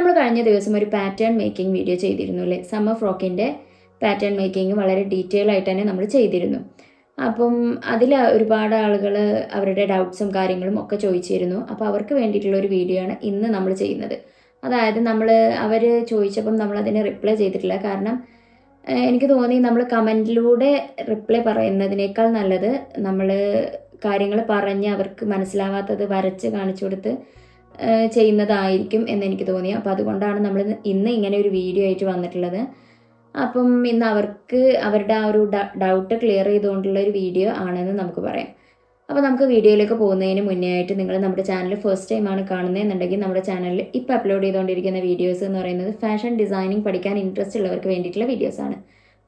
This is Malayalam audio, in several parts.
നമ്മൾ കഴിഞ്ഞ ദിവസം ഒരു പാറ്റേൺ മേക്കിംഗ് വീഡിയോ ചെയ്തിരുന്നു അല്ലേ? സമ്മർ ഫ്രോക്കിൻ്റെ പാറ്റേൺ മേക്കിംഗ് വളരെ ഡീറ്റെയിൽ ആയിട്ട് തന്നെ നമ്മൾ ചെയ്തിരുന്നു. അപ്പം അതിൽ ഒരുപാട് ആളുകൾ അവരുടെ ഡൗട്ട്സും കാര്യങ്ങളും ഒക്കെ ചോദിച്ചിരുന്നു. അപ്പോൾ അവർക്ക് വേണ്ടിയിട്ടുള്ള ഒരു വീഡിയോ ആണ് ഇന്ന് നമ്മൾ ചെയ്യുന്നത്. അതായത് അവർ ചോദിച്ചപ്പം നമ്മളതിന് റിപ്ലൈ ചെയ്തിട്ടില്ല. കാരണം എനിക്ക് തോന്നി നമ്മൾ കമൻറ്റിലൂടെ റിപ്ലൈ പറയുന്നതിനേക്കാൾ നല്ലത് നമ്മൾ കാര്യങ്ങൾ പറഞ്ഞ് അവർക്ക് മനസ്സിലാവാത്തത് വരച്ച് കാണിച്ചു കൊടുത്ത് ചെയ്യുന്നതായിരിക്കും എന്നെനിക്ക് തോന്നി. അപ്പോൾ അതുകൊണ്ടാണ് നമ്മൾ ഇന്ന് ഇങ്ങനെ ഒരു വീഡിയോ ആയിട്ട് വന്നിട്ടുള്ളത്. അപ്പം ഇന്ന് അവർക്ക് അവരുടെ ആ ഒരു ഡൗട്ട് ക്ലിയർ ചെയ്തുകൊണ്ടുള്ള ഒരു വീഡിയോ ആണെന്ന് നമുക്ക് പറയാം. അപ്പോൾ നമുക്ക് വീഡിയോയിലേക്ക് പോകുന്നതിന് മുന്നേ ആയിട്ട് നിങ്ങൾ നമ്മുടെ ചാനൽ ഫസ്റ്റ് ടൈമാണ് കാണുന്നതെന്നുണ്ടെങ്കിൽ നമ്മുടെ ചാനലിൽ ഇപ്പോൾ അപ്ലോഡ് ചെയ്തുകൊണ്ടിരിക്കുന്ന വീഡിയോസ് എന്ന് പറയുന്നത് ഫാഷൻ ഡിസൈനിങ് പഠിക്കാൻ ഇൻട്രസ്റ്റ് ഉള്ളവർക്ക് വേണ്ടിയിട്ടുള്ള വീഡിയോസാണ്.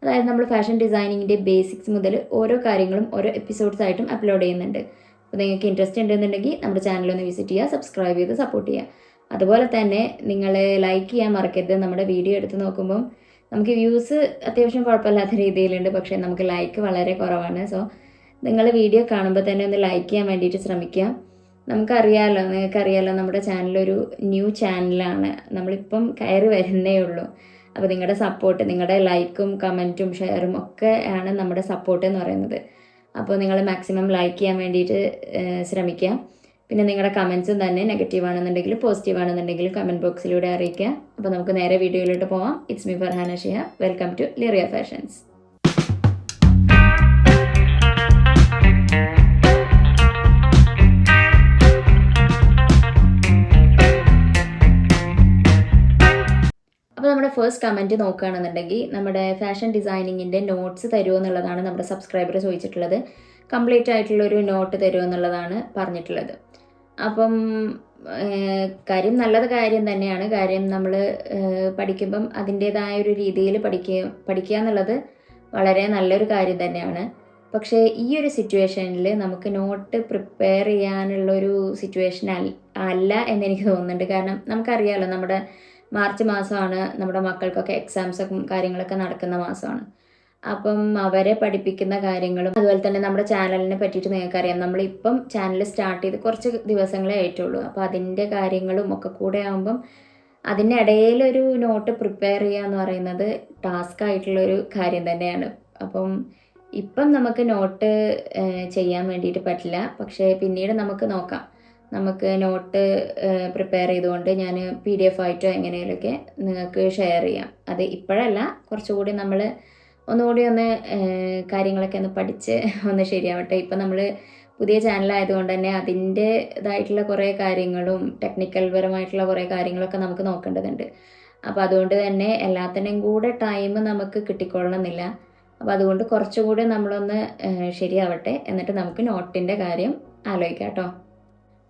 അതായത് നമ്മൾ ഫാഷൻ ഡിസൈനിങ്ങിൻ്റെ ബേസിക്സ് മുതൽ ഓരോ കാര്യങ്ങളും ഓരോ എപ്പിസോഡ്സ് ആയിട്ടും അപ്ലോഡ് ചെയ്യുന്നുണ്ട്. അപ്പോൾ നിങ്ങൾക്ക് ഇൻട്രസ്റ്റ് ഉണ്ടെന്നുണ്ടെങ്കിൽ നമ്മുടെ ചാനലൊന്ന് വിസിറ്റ് ചെയ്യുക, സബ്സ്ക്രൈബ് ചെയ്ത് സപ്പോർട്ട് ചെയ്യുക. അതുപോലെ തന്നെ നിങ്ങൾ ലൈക്ക് ചെയ്യാൻ മറക്കരുത്. നമ്മുടെ വീഡിയോ എടുത്ത് നോക്കുമ്പം നമുക്ക് വ്യൂസ് അത്യാവശ്യം കുഴപ്പമില്ലാത്ത രീതിയിലുണ്ട്, പക്ഷേ നമുക്ക് ലൈക്ക് വളരെ കുറവാണ്. സോ നിങ്ങൾ വീഡിയോ കാണുമ്പോൾ തന്നെ ഒന്ന് ലൈക്ക് ചെയ്യാൻ വേണ്ടിയിട്ട് ശ്രമിക്കുക. നിങ്ങൾക്കറിയാമല്ലോ നമ്മുടെ ചാനലൊരു ന്യൂ ചാനലാണ്, നമ്മളിപ്പം കയറി വരുന്നേ ഉള്ളൂ. അപ്പോൾ നിങ്ങളുടെ സപ്പോർട്ട്, നിങ്ങളുടെ ലൈക്കും കമൻറ്റും ഷെയറും ഒക്കെ ആണ് നമ്മുടെ സപ്പോർട്ട് എന്ന് പറയുന്നത്. അപ്പോൾ നിങ്ങൾ മാക്സിമം ലൈക്ക് ചെയ്യാൻ വേണ്ടിയിട്ട് ശ്രമിക്കുക. പിന്നെ നിങ്ങളുടെ കമൻസും തന്നെ നെഗറ്റീവ് ആണെന്നുണ്ടെങ്കിലും പോസിറ്റീവ് ആണെന്നുണ്ടെങ്കിലും കമൻറ്റ് ബോക്സിലൂടെ അറിയിക്കുക. അപ്പോൾ നമുക്ക് നേരെ വീഡിയോയിലോട്ട് പോവാം. It's me Farhana Shihab. Welcome to Liriya fashions. അപ്പോൾ നമ്മുടെ ഫസ്റ്റ് കമൻറ്റ് നോക്കുകയാണെന്നുണ്ടെങ്കിൽ നമ്മുടെ ഫാഷൻ ഡിസൈനിങ്ങിൻ്റെ നോട്ട്സ് തരുമോ എന്നുള്ളതാണ് നമ്മുടെ സബ്സ്ക്രൈബർ ചോദിച്ചിട്ടുള്ളത്. കംപ്ലീറ്റ് ആയിട്ടുള്ളൊരു നോട്ട് തരുമോ എന്നുള്ളതാണ് പറഞ്ഞിട്ടുള്ളത്. അപ്പം കാര്യം കാര്യം തന്നെയാണ്. കാര്യം നമ്മൾ പഠിക്കുമ്പം അതിൻ്റേതായ ഒരു രീതിയിൽ പഠിക്കുക എന്നുള്ളത് വളരെ നല്ലൊരു കാര്യം തന്നെയാണ്. പക്ഷേ ഈ ഒരു സിറ്റുവേഷനിൽ നമുക്ക് നോട്ട് പ്രിപ്പയർ ചെയ്യാനുള്ളൊരു സിറ്റുവേഷൻ അല്ല എന്നെനിക്ക് തോന്നുന്നുണ്ട്. കാരണം നമുക്കറിയാമല്ലോ, നമ്മുടെ മാർച്ച് മാസമാണ് നമ്മുടെ മക്കൾക്കൊക്കെ എക്സാംസൊക്കെ കാര്യങ്ങളൊക്കെ നടക്കുന്ന മാസമാണ്. അപ്പം അവരെ പഠിപ്പിക്കുന്ന കാര്യങ്ങളും അതുപോലെ തന്നെ നമ്മുടെ ചാനലിനെ പറ്റിയിട്ട് നിങ്ങൾക്കറിയാം, നമ്മളിപ്പം ചാനൽ സ്റ്റാർട്ട് ചെയ്ത് കുറച്ച് ദിവസങ്ങളേ ആയിട്ടുള്ളൂ. അപ്പോൾ അതിൻ്റെ കാര്യങ്ങളും ഒക്കെ കൂടെ ആകുമ്പം അതിനിടയിലൊരു നോട്ട് പ്രിപ്പയർ ചെയ്യുക എന്ന് പറയുന്നത് ടാസ്ക് ആയിട്ടുള്ളൊരു കാര്യം തന്നെയാണ്. അപ്പം ഇപ്പം നമുക്ക് നോട്ട് ചെയ്യാൻ വേണ്ടിയിട്ട് പറ്റില്ല, പക്ഷേ പിന്നീട് നമുക്ക് നോക്കാം. നമുക്ക് നോട്ട് പ്രിപ്പയർ ചെയ്തുകൊണ്ട് ഞാൻ PDF ആയിട്ടോ എങ്ങനെയൊക്കെ നിങ്ങൾക്ക് ഷെയർ ചെയ്യാം. അത് ഇപ്പോഴല്ല, കുറച്ചുകൂടി നമ്മൾ ഒന്നുകൂടി കാര്യങ്ങളൊക്കെ പഠിച്ച് ശരിയാവട്ടെ. ഇപ്പം നമ്മൾ പുതിയ ചാനലായതുകൊണ്ട് തന്നെ അതിൻ്റേതായിട്ടുള്ള കുറേ കാര്യങ്ങളും ടെക്നിക്കൽ പരമായിട്ടുള്ള കുറേ കാര്യങ്ങളൊക്കെ നമുക്ക് നോക്കേണ്ടതുണ്ട്. അപ്പോൾ അതുകൊണ്ട് തന്നെ എല്ലാത്തിനും കൂടെ ടൈം നമുക്ക് കിട്ടിക്കൊള്ളണമെന്നില്ല. അപ്പോൾ അതുകൊണ്ട് കുറച്ചുകൂടി നമ്മളൊന്ന് ശരിയാവട്ടെ, എന്നിട്ട് നമുക്ക് നോട്ടിൻ്റെ കാര്യം ആലോചിക്കാം കേട്ടോ.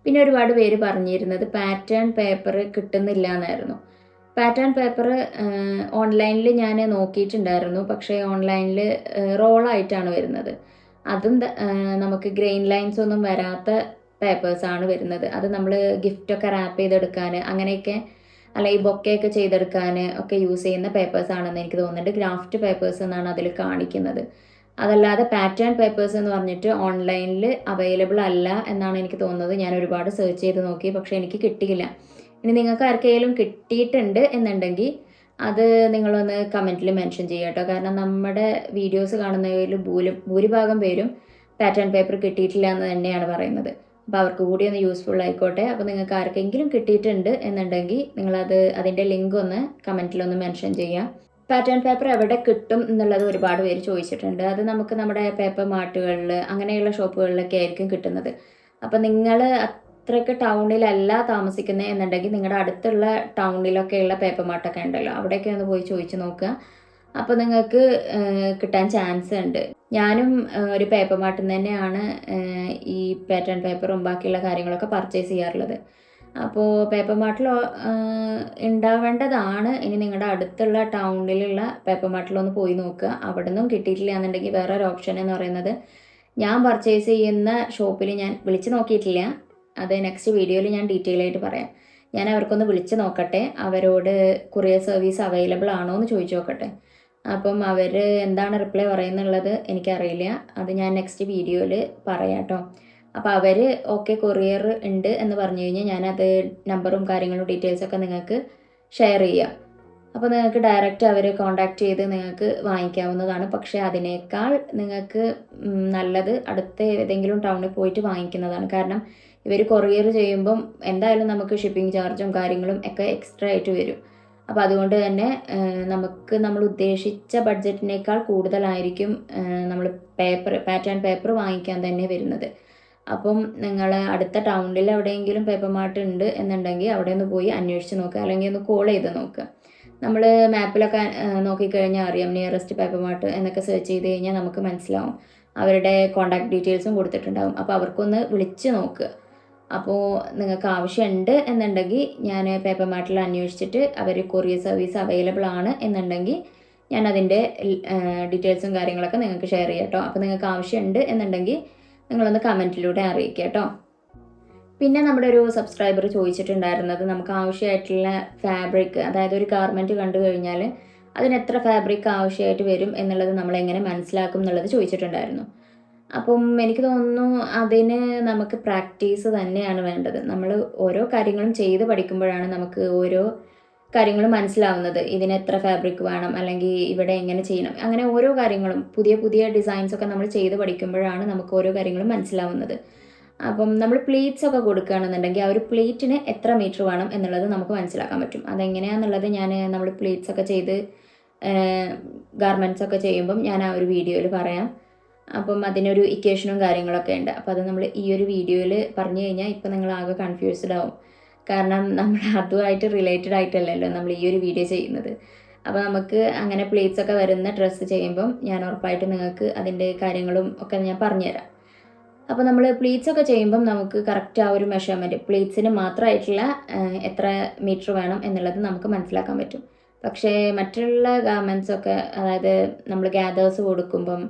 പിന്നെ ഒരുപാട് പേര് പറഞ്ഞിരുന്നത് പാറ്റേൺ പേപ്പർ കിട്ടുന്നില്ല എന്നായിരുന്നു. പാറ്റേൺ പേപ്പർ ഓൺലൈനിൽ ഞാൻ നോക്കിയിട്ടുണ്ടായിരുന്നു, പക്ഷേ ഓൺലൈനിൽ റോളായിട്ടാണ് വരുന്നത്. അതും നമുക്ക് ഗ്രെയിൻ ലൈൻസ് ഒന്നും വരാത്ത പേപ്പേഴ്സാണ് വരുന്നത്. അത് നമ്മൾ ഗിഫ്റ്റൊക്കെ റാപ്പ് ചെയ്തെടുക്കാൻ അങ്ങനെയൊക്കെ, അല്ലെങ്കിൽ ബൊക്കെയൊക്കെ ചെയ്തെടുക്കാൻ ഒക്കെ യൂസ് ചെയ്യുന്ന പേപ്പേഴ്സാണെന്ന് എനിക്ക് തോന്നുന്നുണ്ട്. ഗ്രാഫ്റ്റ് പേപ്പേഴ്സ് എന്നാണ് അതിൽ കാണിക്കുന്നത്. അതല്ലാതെ പാറ്റേൺ പേപ്പേഴ്സ് എന്ന് പറഞ്ഞിട്ട് ഓൺലൈനിൽ അവൈലബിൾ അല്ല എന്നാണ് എനിക്ക് തോന്നുന്നത്. ഞാൻ ഒരുപാട് സെർച്ച് ചെയ്ത് നോക്കി, പക്ഷേ എനിക്ക് കിട്ടിയില്ല. ഇനി നിങ്ങൾക്ക് ആർക്കെങ്കിലും കിട്ടിയിട്ടുണ്ട് എന്നുണ്ടെങ്കിൽ അത് നിങ്ങളൊന്ന് കമൻറ്റിൽ മെൻഷൻ ചെയ്യുക കേട്ടോ. കാരണം നമ്മുടെ വീഡിയോസ് കാണുന്നവരിൽ ഭൂരിഭാഗം പേരും പാറ്റേൺ പേപ്പർ കിട്ടിയിട്ടില്ല എന്ന് തന്നെയാണ് പറയുന്നത്. അപ്പോൾ അവർക്ക് കൂടി ഒന്ന് യൂസ്ഫുൾ ആയിക്കോട്ടെ. അപ്പോൾ നിങ്ങൾക്ക് ആർക്കെങ്കിലും കിട്ടിയിട്ടുണ്ട് എന്നുണ്ടെങ്കിൽ അതിൻ്റെ ലിങ്ക് ഒന്ന് കമൻറ്റിലൊന്ന് മെൻഷൻ ചെയ്യുക. പാറ്റേൺ പേപ്പർ എവിടെ കിട്ടും എന്നുള്ളത് ഒരുപാട് പേര് ചോദിച്ചിട്ടുണ്ട്. അത് നമുക്ക് നമ്മുടെ പേപ്പർ മാർട്ടുകളിൽ അങ്ങനെയുള്ള ഷോപ്പുകളിലൊക്കെ ആയിരിക്കും കിട്ടുന്നത്. അപ്പോൾ നിങ്ങൾ അത്രയ്ക്ക് ടൗണിലല്ല താമസിക്കുന്നത് എന്നുണ്ടെങ്കിൽ നിങ്ങളുടെ അടുത്തുള്ള ടൗണിലൊക്കെയുള്ള പേപ്പർ മാർട്ടൊക്കെ ഉണ്ടല്ലോ, അവിടെയൊക്കെ ഒന്ന് പോയി ചോദിച്ച് നോക്കുക. അപ്പോൾ നിങ്ങൾക്ക് കിട്ടാൻ ചാൻസ് ഉണ്ട്. ഞാനും ഒരു പേപ്പർ മാർട്ടിൽ നിന്ന് തന്നെയാണ് ഈ പാറ്റേൺ പേപ്പറും ബാക്കിയുള്ള കാര്യങ്ങളൊക്കെ പർച്ചേസ് ചെയ്യാറുള്ളത്. അപ്പോൾ പേപ്പർ മാർട്ടിൽ ഉണ്ടാവേണ്ടതാണ്. ഇനി നിങ്ങളുടെ അടുത്തുള്ള ടൗണിലുള്ള പേപ്പർ മാർട്ടിലൊന്ന് പോയി നോക്കുക. അവിടെ നിന്നും കിട്ടിയിട്ടില്ല എന്നുണ്ടെങ്കിൽ വേറൊരു ഓപ്ഷൻ എന്ന് പറയുന്നത്, ഞാൻ പർച്ചേസ് ചെയ്യുന്ന ഷോപ്പിൽ ഞാൻ വിളിച്ച് നോക്കിയിട്ടില്ല, അത് നെക്സ്റ്റ് വീഡിയോയിൽ ഞാൻ ഡീറ്റെയിൽ ആയിട്ട് പറയാം. ഞാൻ അവർക്കൊന്ന് വിളിച്ച് നോക്കട്ടെ, അവരോട് കൊറിയർ സർവീസ് അവൈലബിൾ ആണോ എന്ന് ചോദിച്ചു നോക്കട്ടെ. അപ്പം അവർ എന്താണ് റിപ്ലൈ പറയുന്നുള്ളത് എനിക്കറിയില്ല, അത് ഞാൻ നെക്സ്റ്റ് വീഡിയോയിൽ പറയാം കേട്ടോ. അപ്പോൾ അവർ ഓക്കെ കൊറിയർ ഉണ്ട് എന്ന് പറഞ്ഞു കഴിഞ്ഞാൽ ഞാനത് നമ്പറും കാര്യങ്ങളും ഡീറ്റെയിൽസൊക്കെ നിങ്ങൾക്ക് ഷെയർ ചെയ്യുക. അപ്പോൾ നിങ്ങൾക്ക് ഡയറക്റ്റ് അവരെ കോൺടാക്റ്റ് ചെയ്ത് നിങ്ങൾക്ക് വാങ്ങിക്കാവുന്നതാണ്. പക്ഷേ അതിനേക്കാൾ നിങ്ങൾക്ക് നല്ലത് അടുത്ത ഏതെങ്കിലും ടൗണിൽ പോയിട്ട് വാങ്ങിക്കുന്നതാണ്. കാരണം ഇവർ കൊറിയർ ചെയ്യുമ്പം എന്തായാലും നമുക്ക് ഷിപ്പിംഗ് ചാർജും കാര്യങ്ങളും ഒക്കെ എക്സ്ട്രാ ആയിട്ട് വരും. അപ്പോൾ അതുകൊണ്ട് തന്നെ നമ്മൾ ഉദ്ദേശിച്ച ബഡ്ജറ്റിനേക്കാൾ കൂടുതലായിരിക്കും നമ്മൾ പാറ്റേൺ പേപ്പർ വാങ്ങിക്കാൻ തന്നെ വരുന്നത്. അപ്പം നിങ്ങൾ അടുത്ത ടൗണിൽ എവിടെയെങ്കിലും പേപ്പർ മാർട്ട് ഉണ്ട് എന്നുണ്ടെങ്കിൽ അവിടെ ഒന്ന് പോയി അന്വേഷിച്ച് നോക്കുക, അല്ലെങ്കിൽ ഒന്ന് കോൾ ചെയ്ത് നോക്കുക. നമ്മൾ മാപ്പിലൊക്കെ നോക്കിക്കഴിഞ്ഞാൽ അറിയാം നിയറസ്റ്റ് പേപ്പർ മാർട്ട് എന്നൊക്കെ സെർച്ച് ചെയ്ത് കഴിഞ്ഞാൽ നമുക്ക് മനസ്സിലാവും. അവരുടെ കോൺടാക്ട് ഡീറ്റെയിൽസും കൊടുത്തിട്ടുണ്ടാവും. അപ്പോൾ അവർക്കൊന്ന് വിളിച്ച് നോക്കുക. അപ്പോൾ നിങ്ങൾക്ക് ആവശ്യമുണ്ട് എന്നുണ്ടെങ്കിൽ ഞാൻ പേപ്പർ മാർട്ടിൽ അന്വേഷിച്ചിട്ട് അവർ കൊറിയർ സർവീസ് അവൈലബിൾ ആണ് എന്നുണ്ടെങ്കിൽ ഞാൻ അതിൻ്റെ ഡീറ്റെയിൽസും കാര്യങ്ങളൊക്കെ നിങ്ങൾക്ക് ഷെയർ ചെയ്യാം കേട്ടോ. അപ്പോൾ നിങ്ങൾക്ക് ആവശ്യമുണ്ട് എന്നുണ്ടെങ്കിൽ നിങ്ങളൊന്ന് കമൻറ്റിലൂടെ അറിയിക്കുക കേട്ടോ. പിന്നെ നമ്മുടെ ഒരു സബ്സ്ക്രൈബർ ചോദിച്ചിട്ടുണ്ടായിരുന്നത് നമുക്ക് ആവശ്യമായിട്ടുള്ള ഫാബ്രിക്, അതായത് ഒരു ഗാർമെൻറ്റ് കണ്ടു കഴിഞ്ഞാൽ അതിന് എത്ര ഫാബ്രിക് ആവശ്യമായിട്ട് വരും എന്നുള്ളത് നമ്മൾ എങ്ങനെ മനസ്സിലാക്കും എന്നുള്ളത് ചോദിച്ചിട്ടുണ്ടായിരുന്നു. അപ്പം എനിക്ക് തോന്നുന്നു അതിന് നമുക്ക് പ്രാക്ടീസ് തന്നെയാണ് വേണ്ടത്. നമ്മൾ ഓരോ കാര്യങ്ങളും ചെയ്ത് പഠിക്കുമ്പോഴാണ് നമുക്ക് ഓരോ കാര്യങ്ങളും മനസ്സിലാവുന്നത്. ഇതിന് എത്ര ഫാബ്രിക് വേണം, അല്ലെങ്കിൽ ഇവിടെ എങ്ങനെ ചെയ്യണം, അങ്ങനെ ഓരോ കാര്യങ്ങളും പുതിയ പുതിയ ഡിസൈൻസൊക്കെ നമ്മൾ ചെയ്ത് പഠിക്കുമ്പോഴാണ് നമുക്ക് ഓരോ കാര്യങ്ങളും മനസ്സിലാവുന്നത്. അപ്പം നമ്മൾ പ്ലേറ്റ്സ് ഒക്കെ കൊടുക്കുകയാണെന്നുണ്ടെങ്കിൽ ആ ഒരു പ്ലേറ്റിന് എത്ര മീറ്റർ വേണം എന്നുള്ളത് നമുക്ക് മനസ്സിലാക്കാൻ പറ്റും. അതെങ്ങനെയാണെന്നുള്ളത് നമ്മൾ പ്ലേറ്റ്സ് ഒക്കെ ചെയ്ത് ഗാർമെൻറ്റ്സ് ഒക്കെ ചെയ്യുമ്പം ഞാൻ ആ ഒരു വീഡിയോയിൽ പറയാം. അപ്പം അതിനൊരു ഇക്വേഷനും കാര്യങ്ങളൊക്കെ ഉണ്ട്. അപ്പോൾ അത് നമ്മൾ ഈ ഒരു വീഡിയോയിൽ പറഞ്ഞു കഴിഞ്ഞാൽ ഇപ്പം നിങ്ങൾ ആകെ കൺഫ്യൂസ്ഡ് ആവും. കാരണം നമ്മൾ അതുമായിട്ട് റിലേറ്റഡ് ആയിട്ടല്ലല്ലോ നമ്മൾ ഈ ഒരു വീഡിയോ ചെയ്യുന്നത്. അപ്പോൾ നമുക്ക് അങ്ങനെ പ്ലേറ്റ്സ് ഒക്കെ വരുന്ന ഡ്രസ്സ് ചെയ്യുമ്പം ഞാൻ ഉറപ്പായിട്ട് നിങ്ങൾക്ക് അതിൻ്റെ കാര്യങ്ങളും ഒക്കെ ഞാൻ പറഞ്ഞുതരാം. അപ്പോൾ നമ്മൾ പ്ലേറ്റ്സ് ഒക്കെ ചെയ്യുമ്പം നമുക്ക് കറക്റ്റ് ആ ഒരു മെഷർമെൻറ്റ് പ്ലേറ്റ്സിന് മാത്രമായിട്ടുള്ള എത്ര മീറ്റർ വേണം എന്നുള്ളത് നമുക്ക് മനസ്സിലാക്കാൻ പറ്റും. പക്ഷേ മറ്റുള്ള ഗാർമെൻറ്റ്സൊക്കെ, അതായത് നമ്മൾ ഗ്യാദേഴ്സ് കൊടുക്കുമ്പം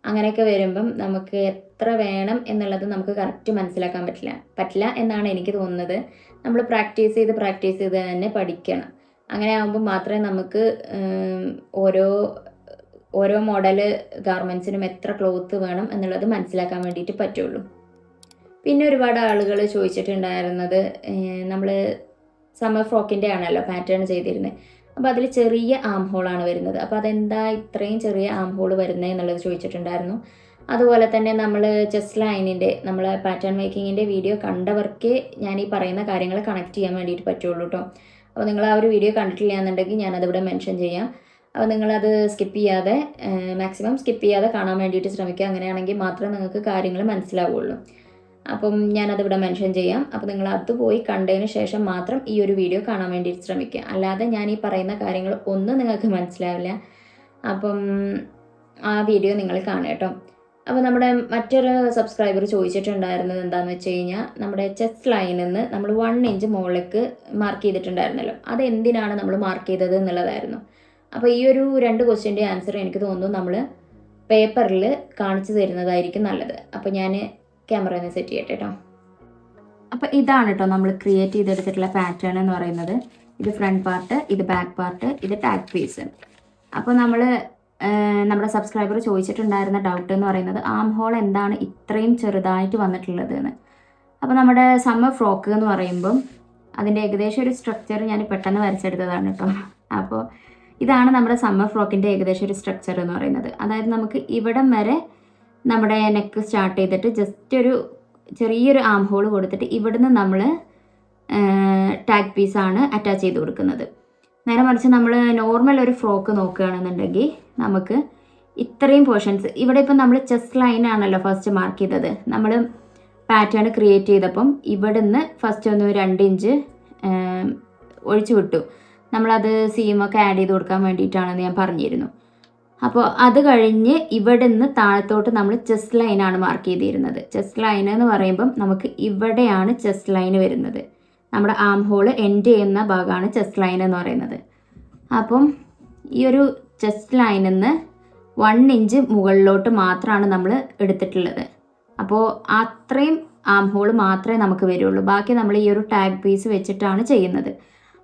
അങ്ങനെയൊക്കെ വരുമ്പം നമുക്ക് എത്ര വേണം എന്നുള്ളത് നമുക്ക് കറക്റ്റ് മനസ്സിലാക്കാൻ പറ്റില്ല എന്നാണ് എനിക്ക് തോന്നുന്നത്. നമ്മൾ പ്രാക്ടീസ് ചെയ്ത് തന്നെ പഠിക്കണം. അങ്ങനെ ആകുമ്പോൾ മാത്രമേ നമുക്ക് ഓരോ മോഡൽ ഗാർമെൻറ്റ്സിനും എത്ര ക്ലോത്ത് വേണം എന്നുള്ളത് മനസ്സിലാക്കാൻ വേണ്ടിയിട്ട് പറ്റുള്ളൂ. പിന്നെ ഒരുപാട് ആളുകൾ ചോദിച്ചിട്ടുണ്ടായിരുന്നത് നമ്മൾ സമ്മർ ഫ്രോക്കിൻ്റെ ആണല്ലോ പാറ്റേൺ ചെയ്തിരുന്നത്. അപ്പോൾ അതിൽ ചെറിയ ആം ഹോളാണ് വരുന്നത്. അപ്പോൾ അതെന്താ ഇത്രയും ചെറിയ ആം ഹോൾ വരുന്നത് എന്നുള്ളത് ചോദിച്ചിട്ടുണ്ടായിരുന്നു. അതുപോലെ തന്നെ നമ്മൾ ചെസ്റ്റ് ലൈനിൻ്റെ നമ്മൾ പാറ്റേൺ മേക്കിങ്ങിൻ്റെ വീഡിയോ കണ്ടവർക്ക് ഞാൻ ഈ പറയുന്ന കാര്യങ്ങൾ കണക്ട് ചെയ്യാൻ വേണ്ടിയിട്ട് പറ്റുള്ളൂ കേട്ടോ. അപ്പോൾ നിങ്ങൾ ആ ഒരു വീഡിയോ കണ്ടിട്ടില്ല എന്നുണ്ടെങ്കിൽ ഞാനതിവിടെ മെൻഷൻ ചെയ്യാം. അപ്പോൾ നിങ്ങളത് മാക്സിമം സ്കിപ്പ് ചെയ്യാതെ കാണാൻ വേണ്ടിയിട്ട് ശ്രമിക്കുക. അങ്ങനെയാണെങ്കിൽ മാത്രമേ നിങ്ങൾക്ക് കാര്യങ്ങൾ മനസ്സിലാവുള്ളൂ. അപ്പം ഞാനതിവിടെ മെൻഷൻ ചെയ്യാം. അപ്പോൾ നിങ്ങൾ അത് പോയി കണ്ടതിന് ശേഷം മാത്രം ഈ ഒരു വീഡിയോ കാണാൻ വേണ്ടിയിട്ട് ശ്രമിക്കുക. അല്ലാതെ ഞാൻ ഈ പറയുന്ന കാര്യങ്ങൾ ഒന്നും നിങ്ങൾക്ക് മനസ്സിലാവില്ല. അപ്പം ആ വീഡിയോ നിങ്ങൾ കാണുക കേട്ടോ. അപ്പോൾ നമ്മുടെ മറ്റൊരു സബ്സ്ക്രൈബർ ചോദിച്ചിട്ടുണ്ടായിരുന്നത് എന്താണെന്ന് വെച്ച് കഴിഞ്ഞാൽ നമ്മുടെ ചെസ്റ്റ് ലൈനിൽ നിന്ന് നമ്മൾ 1 ഇഞ്ച് മുകളിലേക്ക് മാർക്ക് ചെയ്തിട്ടുണ്ടായിരുന്നല്ലോ, അത് എന്തിനാണ് നമ്മൾ മാർക്ക് ചെയ്തത് എന്നുള്ളതായിരുന്നു. അപ്പോൾ ഈ ഒരു 2 ക്വസ്റ്റ്യൻ്റെ ആൻസർ എനിക്ക് തോന്നുന്നു നമ്മൾ പേപ്പറിൽ കാണിച്ചു തരുന്നതായിരിക്കും നല്ലത്. അപ്പോൾ ഞാൻ ക്യാമറയിൽ നിന്ന് സെറ്റ് ചെയ്യട്ടെ കേട്ടോ. അപ്പോൾ ഇതാണ് കേട്ടോ നമ്മൾ ക്രിയേറ്റ് ചെയ്തെടുത്തിട്ടുള്ള പാറ്റേൺ എന്ന് പറയുന്നത്. ഇത് ഫ്രണ്ട് പാർട്ട്, ഇത് ബാക്ക് പാർട്ട്, ഇത് ടാഗ് പീസ്. അപ്പോൾ നമ്മുടെ സബ്സ്ക്രൈബർ ചോദിച്ചിട്ടുണ്ടായിരുന്ന ഡൗട്ട് എന്ന് പറയുന്നത് ആം ഹോൾ എന്താണ് ഇത്രയും ചെറുതായിട്ട് വന്നിട്ടുള്ളത് എന്ന്. അപ്പോൾ നമ്മുടെ സമ്മർ ഫ്രോക്ക് എന്ന് പറയുമ്പം അതിൻ്റെ ഏകദേശം ഒരു സ്ട്രക്ചർ ഞാൻ പെട്ടെന്ന് വരച്ചെടുത്തതാണ് കേട്ടോ. അപ്പോൾ ഇതാണ് നമ്മുടെ സമ്മർ ഫ്രോക്കിൻ്റെ ഏകദേശം ഒരു സ്ട്രക്ചർ എന്ന് പറയുന്നത്. അതായത് നമുക്ക് ഇവിടം വരെ നമ്മുടെ നെക്ക് സ്റ്റാർട്ട് ചെയ്തിട്ട് ജസ്റ്റ് ഒരു ചെറിയൊരു ആം ഹോൾ കൊടുത്തിട്ട് ഇവിടുന്ന് നമ്മൾ ടാഗ് പീസാണ് അറ്റാച്ച് ചെയ്ത് കൊടുക്കുന്നത്. നേരെ മറിച്ച് നമ്മൾ നോർമൽ ഒരു ഫ്രോക്ക് നോക്കുകയാണെന്നുണ്ടെങ്കിൽ നമുക്ക് ഇത്രയും പോർഷൻസ് ഇവിടെ ഇപ്പം നമ്മൾ ചെസ്റ്റ് ലൈനാണല്ലോ ഫസ്റ്റ് മാർക്ക് ചെയ്തത്. നമ്മൾ പാറ്റേൺ ക്രിയേറ്റ് ചെയ്തപ്പം ഇവിടുന്ന് ഫസ്റ്റ് ഒന്ന് 2 ഇഞ്ച് ഒഴിച്ചു വിട്ടു. നമ്മളത് സീമൊക്കെ ആഡ് ചെയ്ത് കൊടുക്കാൻ വേണ്ടിയിട്ടാണെന്ന് ഞാൻ പറഞ്ഞിരുന്നു. അപ്പോൾ അത് കഴിഞ്ഞ് ഇവിടെ നിന്ന് താഴത്തോട്ട് നമ്മൾ ചെസ്റ്റ് ലൈനാണ് മാർക്ക് ചെയ്തിരുന്നത്. ചെസ്റ്റ് ലൈൻ എന്ന് പറയുമ്പം നമുക്ക് ഇവിടെയാണ് ചെസ്റ്റ് ലൈൻ വരുന്നത്. നമ്മുടെ ആം ഹോള് എൻഡ് ചെയ്യുന്ന ഭാഗമാണ് ചെസ്റ്റ് ലൈൻ എന്ന് പറയുന്നത്. അപ്പം ഈ ഒരു ചെസ്റ്റ് ലൈനിൽ നിന്ന് 1 ഇഞ്ച് മുകളിലോട്ട് മാത്രമാണ് നമ്മൾ എടുത്തിട്ടുള്ളത്. അപ്പോൾ അത്രയും ആം ഹോൾ മാത്രമേ നമുക്ക് വരുള്ളൂ. ബാക്കി നമ്മൾ ഈ ഒരു ടാഗ് പീസ് വെച്ചിട്ടാണ് ചെയ്യുന്നത്.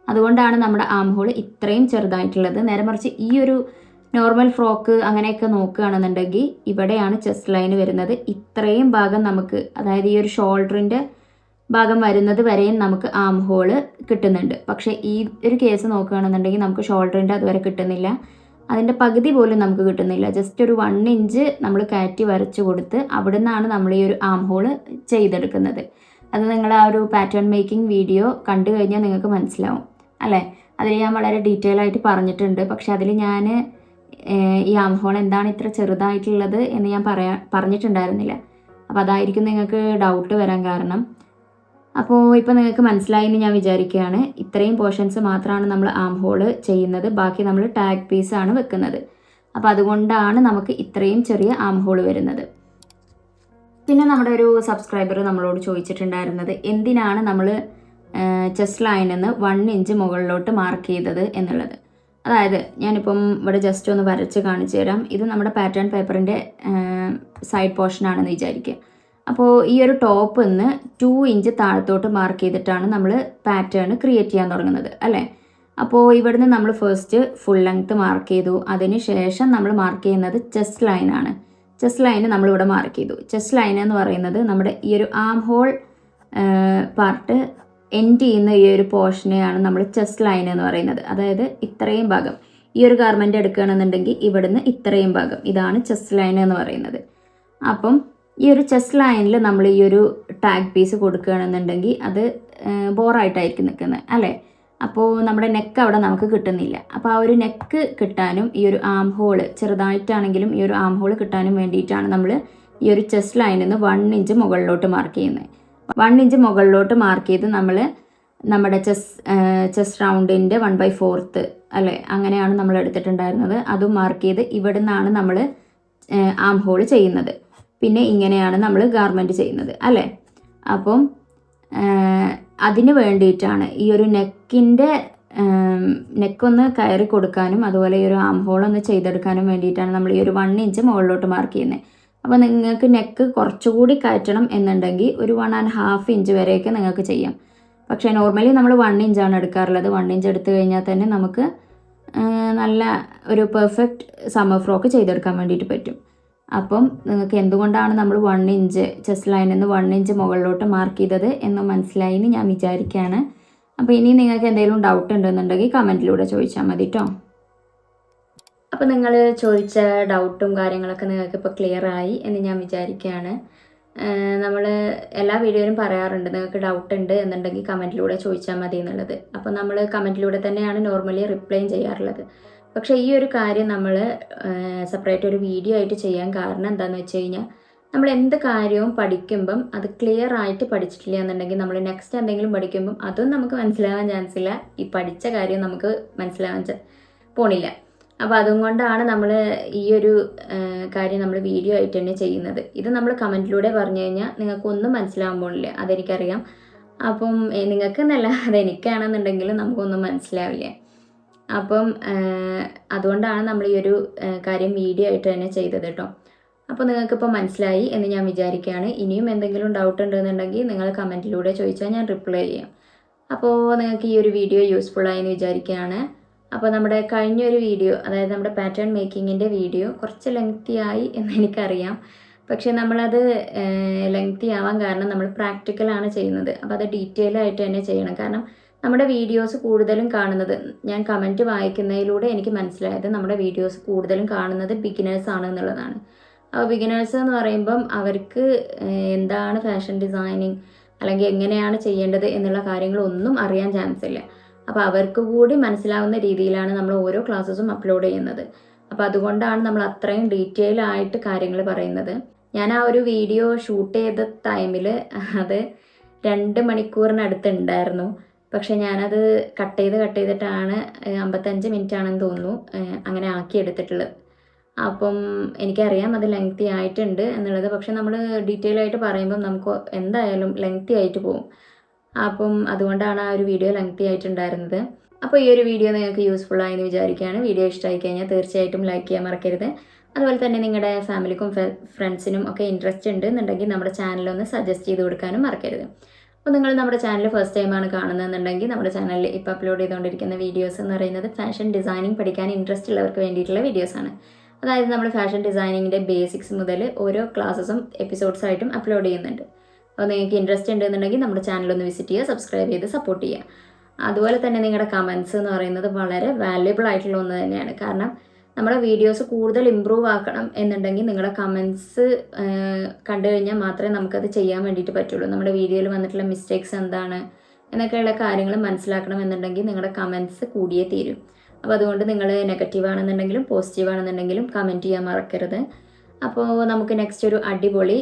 അതുകൊണ്ടാണ് നമ്മുടെ ആം ഹോൾ ഇത്രയും ചെറുതായിട്ടുള്ളത്. നേരെ മറിച്ച് ഈ ഒരു നോർമൽ ഫ്രോക്ക് അങ്ങനെയൊക്കെ നോക്കുകയാണെന്നുണ്ടെങ്കിൽ ഇവിടെയാണ് ചെസ്റ്റ് ലൈൻ വരുന്നത്. ഇത്രയും ഭാഗം നമുക്ക്, അതായത് ഈ ഒരു ഷോൾഡറിൻ്റെ ഭാഗം വരുന്നത് വരെയും നമുക്ക് ആം ഹോള് കിട്ടുന്നുണ്ട്. പക്ഷേ ഈ ഒരു കേസ് നോക്കുകയാണെന്നുണ്ടെങ്കിൽ നമുക്ക് ഷോൾഡറിൻ്റെ അതുവരെ കിട്ടുന്നില്ല, അതിൻ്റെ പകുതി പോലും നമുക്ക് കിട്ടുന്നില്ല. ജസ്റ്റ് ഒരു 1 ഇഞ്ച് നമ്മൾ കയറ്റി വരച്ച് കൊടുത്ത് അവിടെ നിന്നാണ് നമ്മൾ ഈ ഒരു ആം ഹോള് ചെയ്തെടുക്കുന്നത്. അത് നിങ്ങൾ ആ ഒരു പാറ്റേൺ മേക്കിംഗ് വീഡിയോ കണ്ടു കഴിഞ്ഞാൽ നിങ്ങൾക്ക് മനസ്സിലാവും അല്ലേ. അതിൽ ഞാൻ വളരെ ഡീറ്റെയിൽ ആയിട്ട് പറഞ്ഞിട്ടുണ്ട്. പക്ഷെ അതിൽ ഞാൻ ഈ ആം ഹോൾ എന്താണ് ഇത്ര ചെറുതായിട്ടുള്ളത് എന്ന് ഞാൻ പറഞ്ഞിട്ടുണ്ടായിരുന്നില്ല. അപ്പോൾ അതായിരിക്കും നിങ്ങൾക്ക് ഡൗട്ട് വരാൻ കാരണം. അപ്പോൾ ഇപ്പോൾ നിങ്ങൾക്ക് മനസ്സിലായി എന്ന് ഞാൻ വിചാരിക്കുകയാണ്. ഇത്രയും പോർഷൻസ് മാത്രമാണ് നമ്മൾ ആം ഹോള് ചെയ്യുന്നത്, ബാക്കി നമ്മൾ ടാഗ് പീസാണ് വെക്കുന്നത്. അപ്പോൾ അതുകൊണ്ടാണ് നമുക്ക് ഇത്രയും ചെറിയ ആം ഹോള് വരുന്നത്. പിന്നെ നമ്മുടെ ഒരു സബ്സ്ക്രൈബർ നമ്മളോട് ചോദിച്ചിട്ടുണ്ടായിരുന്നത് എന്തിനാണ് നമ്മൾ ചെസ്റ്റ് ലൈനിൽ നിന്ന് 1 ഇഞ്ച് മുകളിലോട്ട് മാർക്ക് ചെയ്തത് എന്നുള്ളത്. അതായത് ഞാനിപ്പം ഇവിടെ ജസ്റ്റ് ഒന്ന് വരച്ച് കാണിച്ചു തരാം. ഇത് നമ്മുടെ പാറ്റേൺ പേപ്പറിൻ്റെ സൈഡ് പോർഷനാണെന്ന് വിചാരിക്കുക. അപ്പോൾ ഈ ഒരു ടോപ്പ് നിന്ന് 2 ഇഞ്ച് താഴത്തോട്ട് മാർക്ക് ചെയ്തിട്ടാണ് നമ്മൾ പാറ്റേൺ ക്രിയേറ്റ് ചെയ്യാൻ തുടങ്ങുന്നത് അല്ലേ. അപ്പോൾ ഇവിടുന്ന് നമ്മൾ ഫസ്റ്റ് ഫുൾ ലെങ്ത്ത് മാർക്ക് ചെയ്തു. അതിന് ശേഷം നമ്മൾ മാർക്ക് ചെയ്യുന്നത് ചെസ്റ്റ് ലൈനാണ്. ചെസ്റ്റ് ലൈന് നമ്മളിവിടെ മാർക്ക് ചെയ്തു. ചെസ്റ്റ് ലൈൻ എന്ന് പറയുന്നത് നമ്മുടെ ഈ ഒരു ആം ഹോൾ പാർട്ട് എൻഡ് ചെയ്യുന്ന ഈ ഒരു പോർഷനെയാണ് നമ്മൾ ചെസ്റ്റ് ലൈൻ എന്ന് പറയുന്നത്. അതായത് ഇത്രയും ഭാഗം, ഈ ഒരു ഗാർമെൻറ്റ് എടുക്കുകയാണെന്നുണ്ടെങ്കിൽ ഇവിടുന്ന് ഇത്രയും ഭാഗം, ഇതാണ് ചെസ്റ്റ് ലൈൻ എന്ന് പറയുന്നത്. അപ്പം ഈ ഒരു ചെസ്റ്റ് ലൈനിൽ നമ്മൾ ഈ ഒരു ടാഗ് പീസ് കൊടുക്കുകയാണെന്നുണ്ടെങ്കിൽ അത് ബോറായിട്ടായിരിക്കും നിൽക്കുന്നത് അല്ലേ. അപ്പോൾ നമ്മുടെ നെക്ക് അവിടെ നമുക്ക് കിട്ടുന്നില്ല. അപ്പോൾ ആ ഒരു നെക്ക് കിട്ടാനും ഈ ഒരു ആം ഹോള് ചെറുതായിട്ടാണെങ്കിലും ഈ ഒരു ആം ഹോള് കിട്ടാനും വേണ്ടിയിട്ടാണ് നമ്മൾ ഈ ഒരു ചെസ്റ്റ് ലൈനിൽ നിന്ന് 1 ഇഞ്ച് മുകളിലോട്ട് മാർക്ക് ചെയ്യുന്നത്. 1 ഇഞ്ച് മുകളിലോട്ട് മാർക്ക് ചെയ്ത് നമ്മൾ നമ്മുടെ ചെസ്റ്റ് റൗണ്ടിൻ്റെ 1/4 അല്ലേ, അങ്ങനെയാണ് നമ്മൾ എടുത്തിട്ടുണ്ടായിരുന്നത്. അതും മാർക്ക് ചെയ്ത് ഇവിടെ നിന്നാണ് നമ്മൾ ആം ഹോള് ചെയ്യുന്നത്. പിന്നെ ഇങ്ങനെയാണ് നമ്മൾ ഗാർമെൻറ്റ് ചെയ്യുന്നത് അല്ലേ. അപ്പം അതിന് വേണ്ടിയിട്ടാണ് ഈ ഒരു നെക്കൊന്ന് കയറി കൊടുക്കാനും അതുപോലെ ഈ ഒരു ആം ഹോളൊന്ന് ചെയ്തെടുക്കാനും വേണ്ടിയിട്ടാണ് നമ്മൾ ഈ ഒരു 1 ഇഞ്ച് മുകളിലോട്ട് മാർക്ക് ചെയ്യുന്നത്. അപ്പോൾ നിങ്ങൾക്ക് നെക്ക് കുറച്ചുകൂടി കയറ്റണം എന്നുണ്ടെങ്കിൽ ഒരു 1.5 ഇഞ്ച് വരെയൊക്കെ നിങ്ങൾക്ക് ചെയ്യാം. പക്ഷേ നോർമലി നമ്മൾ 1 ഇഞ്ചാണ് എടുക്കാറുള്ളത്. 1 ഇഞ്ച് എടുത്തു കഴിഞ്ഞാൽ തന്നെ നമുക്ക് നല്ല ഒരു പെർഫെക്റ്റ് സമ്മർ ഫ്രോക്ക് ചെയ്തെടുക്കാൻ വേണ്ടിയിട്ട് പറ്റും. അപ്പം നിങ്ങൾക്ക് എന്തുകൊണ്ടാണ് നമ്മൾ 1 ഇഞ്ച് ചെസ്റ്റ് ലൈനിൽ നിന്ന് 1 ഇഞ്ച് മുകളിലോട്ട് മാർക്ക് ചെയ്തത് എന്ന് മനസ്സിലായി എന്ന് ഞാൻ വിചാരിക്കുകയാണ്. അപ്പോൾ ഇനി നിങ്ങൾക്ക് എന്തെങ്കിലും ഡൗട്ട് ഉണ്ടെന്നുണ്ടെങ്കിൽ കമൻറ്റിലൂടെ ചോദിച്ചാൽ മതി കേട്ടോ. അപ്പോൾ നിങ്ങൾ ചോദിച്ച ഡൗട്ടും കാര്യങ്ങളൊക്കെ നിങ്ങൾക്ക് ഇപ്പോൾ ക്ലിയർ ആയി എന്ന് ഞാൻ വിചാരിക്കുകയാണ്. നമ്മൾ എല്ലാ വീഡിയോയിലും പറയാറുണ്ട് നിങ്ങൾക്ക് ഡൗട്ട് ഉണ്ട് എന്നുണ്ടെങ്കിൽ കമൻറ്റിലൂടെ ചോദിച്ചാൽ മതി എന്നുള്ളത്. അപ്പോൾ നമ്മൾ കമൻറ്റിലൂടെ തന്നെയാണ് നോർമലി റിപ്ലൈയും ചെയ്യാറുള്ളത്. പക്ഷേ ഈ ഒരു കാര്യം നമ്മൾ സെപ്പറേറ്റ് ഒരു വീഡിയോ ആയിട്ട് ചെയ്യാൻ കാരണം എന്താണെന്ന് വെച്ച് കഴിഞ്ഞാൽ നമ്മൾ എന്ത് കാര്യവും പഠിക്കുമ്പം അത് ക്ലിയർ ആയിട്ട് പഠിച്ചിട്ടില്ല എന്നുണ്ടെങ്കിൽ നമ്മൾ നെക്സ്റ്റ് എന്തെങ്കിലും പഠിക്കുമ്പം അതും നമുക്ക് മനസ്സിലാവാൻ ചാൻസ് ഇല്ല, ഈ പഠിച്ച കാര്യം നമുക്ക് മനസ്സിലാവാൻ പോണില്ല. അപ്പോൾ അതുകൊണ്ടാണ് നമ്മൾ ഈ ഒരു കാര്യം നമ്മൾ വീഡിയോ ആയിട്ട് തന്നെ ചെയ്യുന്നത്. ഇത് നമ്മൾ കമൻറ്റിലൂടെ പറഞ്ഞു കഴിഞ്ഞാൽ നിങ്ങൾക്കൊന്നും മനസ്സിലാവാൻ പോണില്ല, അതെനിക്കറിയാം. അപ്പം നിങ്ങൾക്ക് എന്നല്ല, അതെനിക്കാണെന്നുണ്ടെങ്കിലും നമുക്കൊന്നും മനസ്സിലാവില്ല. അപ്പം അതുകൊണ്ടാണ് നമ്മൾ ഈ ഒരു കാര്യം വീഡിയോ ആയിട്ട് തന്നെ ചെയ്തത് കേട്ടോ. അപ്പോൾ നിങ്ങൾക്കിപ്പോൾ മനസ്സിലായി എന്ന് ഞാൻ വിചാരിക്കുകയാണ്. ഇനിയും എന്തെങ്കിലും ഡൗട്ട് ഉണ്ടെന്നുണ്ടെങ്കിൽ നിങ്ങൾ കമൻറ്റിലൂടെ ചോദിച്ചാൽ ഞാൻ റിപ്ലൈ ചെയ്യാം. അപ്പോൾ നിങ്ങൾക്ക് ഈ ഒരു വീഡിയോ യൂസ്ഫുള്ളായി എന്ന് വിചാരിക്കുകയാണ്. അപ്പോൾ നമ്മുടെ കഴിഞ്ഞൊരു വീഡിയോ, അതായത് നമ്മുടെ പാറ്റേൺ മേക്കിങ്ങിൻ്റെ വീഡിയോ കുറച്ച് ലെങ്തി ആയി എന്ന് എനിക്കറിയാം. പക്ഷേ നമ്മളത് ലെങ്തി ആവാൻ കാരണം നമ്മൾ പ്രാക്ടിക്കലാണ് ചെയ്യുന്നത്. അപ്പോൾ അത് ഡീറ്റെയിൽ ആയിട്ട് തന്നെ ചെയ്യണം. കാരണം നമ്മുടെ വീഡിയോസ് കൂടുതലും കാണുന്നത്, ഞാൻ കമൻറ്റ് വായിക്കുന്നതിലൂടെ എനിക്ക് മനസ്സിലായത് നമ്മുടെ വീഡിയോസ് കൂടുതലും കാണുന്നത് ബിഗിനേഴ്സ് ആണ് എന്നുള്ളതാണ്. അപ്പോൾ ബിഗിനേഴ്സ് എന്ന് പറയുമ്പം അവർക്ക് എന്താണ് ഫാഷൻ ഡിസൈനിങ് അല്ലെങ്കിൽ എങ്ങനെയാണ് ചെയ്യേണ്ടത് എന്നുള്ള കാര്യങ്ങളൊന്നും അറിയാൻ ചാൻസ് ഇല്ല. അപ്പോൾ അവർക്ക് കൂടി മനസ്സിലാവുന്ന രീതിയിലാണ് നമ്മൾ ഓരോ ക്ലാസ്സസും അപ്ലോഡ് ചെയ്യുന്നത്. അപ്പോൾ അതുകൊണ്ടാണ് നമ്മൾ അത്രയും ഡീറ്റെയിൽ ആയിട്ട് കാര്യങ്ങൾ പറയുന്നത്. ഞാൻ ആ ഒരു വീഡിയോ ഷൂട്ട് ചെയ്ത ടൈമിൽ അത് 2 മണിക്കൂറിനടുത്ത് ഉണ്ടായിരുന്നു. പക്ഷേ ഞാനത് കട്ട് ചെയ്തിട്ടാണ് 55 മിനിറ്റ് ആണെന്ന് തോന്നുന്നു അങ്ങനെ ആക്കിയെടുത്തിട്ടുള്ളത്. അപ്പം എനിക്കറിയാം അത് ലെങ്തി ആയിട്ടുണ്ട് എന്നുള്ളത്. പക്ഷെ നമ്മൾ ഡീറ്റെയിൽ ആയിട്ട് പറയുമ്പം നമുക്ക് എന്തായാലും ലെങ്തി ആയിട്ട് പോകും. അപ്പം അതുകൊണ്ടാണ് ആ ഒരു വീഡിയോ ലെങ്തി ആയിട്ടുണ്ടായിരുന്നത്. അപ്പോൾ ഈ ഒരു വീഡിയോ നിങ്ങൾക്ക് യൂസ്ഫുൾ ആയെന്ന് വിചാരിക്കുകയാണ്. വീഡിയോ ഇഷ്ടമായി കഴിഞ്ഞാൽ തീർച്ചയായിട്ടും ലൈക്ക് ചെയ്യാൻ മറക്കരുത്. അതുപോലെ തന്നെ നിങ്ങളുടെ ഫാമിലിക്കും ഫ്രണ്ട്സിനും ഒക്കെ ഇൻട്രസ്റ്റ് ഉണ്ട് എന്നുണ്ടെങ്കിൽ നമ്മുടെ ചാനലൊന്ന് സജസ്റ്റ് ചെയ്ത് കൊടുക്കാനും മറക്കരുത്. അപ്പോൾ നിങ്ങൾ നമ്മുടെ ചാനൽ ഫസ്റ്റ് ടൈമാണ് കാണുന്നതെന്നുണ്ടെങ്കിൽ നമ്മുടെ ചാനലിൽ ഇപ്പോൾ അപ്ലോഡ് ചെയ്തുകൊണ്ടിരിക്കുന്ന വീഡിയോസ് എന്ന് പറയുന്നത് ഫാഷൻ ഡിസൈനിങ് പഠിക്കാൻ ഇൻട്രസ്റ്റ് ഉള്ളവർക്ക് വേണ്ടിയിട്ടുള്ള വീഡിയോസാണ്. അതായത് നമ്മൾ ഫാഷൻ ഡിസൈനിങ്ങിൻ്റെ ബേസിക്സ് മുതൽ ഓരോ ക്ലാസ്സസും എപ്പിസോഡ്സായിട്ടും അപ്ലോഡ് ചെയ്യുന്നുണ്ട്. അപ്പോൾ നിങ്ങൾക്ക് ഇൻട്രസ്റ്റ് ഉണ്ടെന്നുണ്ടെങ്കിൽ നമ്മുടെ ചാനലൊന്ന് വിസിറ്റ് ചെയ്യുക, സബ്സ്ക്രൈബ് ചെയ്ത് സപ്പോർട്ട് ചെയ്യുക. അതുപോലെ തന്നെ നിങ്ങളുടെ കമൻസ് എന്ന് പറയുന്നത് വളരെ വാല്യുബിൾ ആയിട്ടുള്ള ഒന്ന് തന്നെയാണ്. കാരണം നമ്മുടെ വീഡിയോസ് കൂടുതൽ ഇമ്പ്രൂവ് ആക്കണം എന്നുണ്ടെങ്കിൽ നിങ്ങളുടെ കമൻസ് കണ്ടു കഴിഞ്ഞാൽ മാത്രമേ നമുക്കത് ചെയ്യാൻ വേണ്ടിയിട്ട് പറ്റുള്ളൂ. നമ്മുടെ വീഡിയോയിൽ വന്നിട്ടുള്ള മിസ്റ്റേക്സ് എന്താണ് എന്നൊക്കെയുള്ള കാര്യങ്ങൾ മനസ്സിലാക്കണം എന്നുണ്ടെങ്കിൽ നിങ്ങളുടെ കമൻസ് കൂടിയേ തീരും. അപ്പോൾ അതുകൊണ്ട് നിങ്ങൾ നെഗറ്റീവ് ആണെന്നുണ്ടെങ്കിലും പോസിറ്റീവ് ആണെന്നുണ്ടെങ്കിലും കമൻറ്റ് ചെയ്യാൻ മറക്കരുത്. അപ്പോൾ നമുക്ക് നെക്സ്റ്റ് ഒരു അടിപൊളി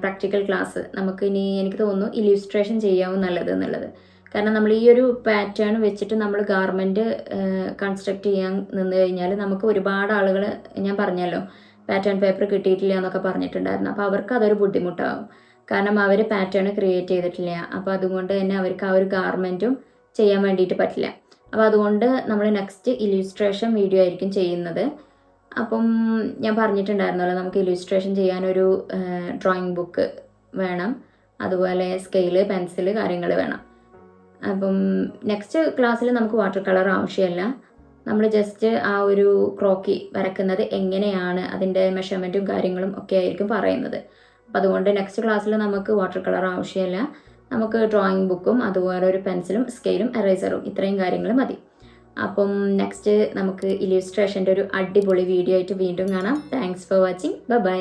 പ്രാക്ടിക്കൽ ക്ലാസ് നമുക്കിനി എനിക്ക് തോന്നുന്നു ഇല്യൂസ്ട്രേഷൻ ചെയ്യാവും നല്ലത് എന്നുള്ളത്. കാരണം നമ്മൾ ഈ ഒരു പാറ്റേൺ വെച്ചിട്ട് നമ്മൾ ഗാർമെൻറ്റ് കൺസ്ട്രക്ട് ചെയ്യാൻ നിന്ന് കഴിഞ്ഞാൽ നമുക്ക് ഒരുപാട് ആളുകൾ, ഞാൻ പറഞ്ഞല്ലോ പാറ്റേൺ പേപ്പർ കിട്ടിയിട്ടില്ല എന്നൊക്കെ പറഞ്ഞിട്ടുണ്ടായിരുന്നു. അപ്പോൾ അവർക്ക് അതൊരു ബുദ്ധിമുട്ടാകും. കാരണം അവർ പാറ്റേൺ ക്രിയേറ്റ് ചെയ്തിട്ടില്ല. അപ്പോൾ അതുകൊണ്ട് തന്നെ അവർക്ക് ആ ഒരു ഗാർമെൻറ്റും ചെയ്യാൻ വേണ്ടിയിട്ട് പറ്റില്ല. അപ്പോൾ അതുകൊണ്ട് നമ്മൾ നെക്സ്റ്റ് ഇല്യൂസ്ട്രേഷൻ വീഡിയോ ആയിരിക്കും ചെയ്യുന്നത്. അപ്പം ഞാൻ പറഞ്ഞിട്ടുണ്ടായിരുന്നല്ലോ നമുക്ക് ഇല്യൂസ്ട്രേഷൻ ചെയ്യാനൊരു ഡ്രോയിങ് ബുക്ക് വേണം, അതുപോലെ സ്കെയില്, പെൻസില് കാര്യങ്ങൾ വേണം. അപ്പം നെക്സ്റ്റ് ക്ലാസ്സിൽ നമുക്ക് വാട്ടർ കളർ ആവശ്യമില്ല. നമ്മൾ ജസ്റ്റ് ആ ഒരു ക്രോക്കി വരയ്ക്കുന്നത് എങ്ങനെയാണ് അതിൻ്റെ മെഷർമെൻറ്റും കാര്യങ്ങളും ഒക്കെ ആയിരിക്കും പറയുന്നത്. അപ്പോൾ അതുകൊണ്ട് നെക്സ്റ്റ് ക്ലാസ്സിൽ നമുക്ക് വാട്ടർ കളർ ആവശ്യമില്ല. നമുക്ക് ഡ്രോയിങ് ബുക്കും അതുപോലെ ഒരു പെൻസിലും സ്കെയിലും എറേസറും ഇത്രയും കാര്യങ്ങൾ മതി. അപ്പം നെക്സ്റ്റ് നമുക്ക് ഇല്യൂസ്ട്രേഷൻ്റെ ഒരു അടിപൊളി വീഡിയോ ആയിട്ട് വീണ്ടും കാണാം. Thanks for watching. ബൈ.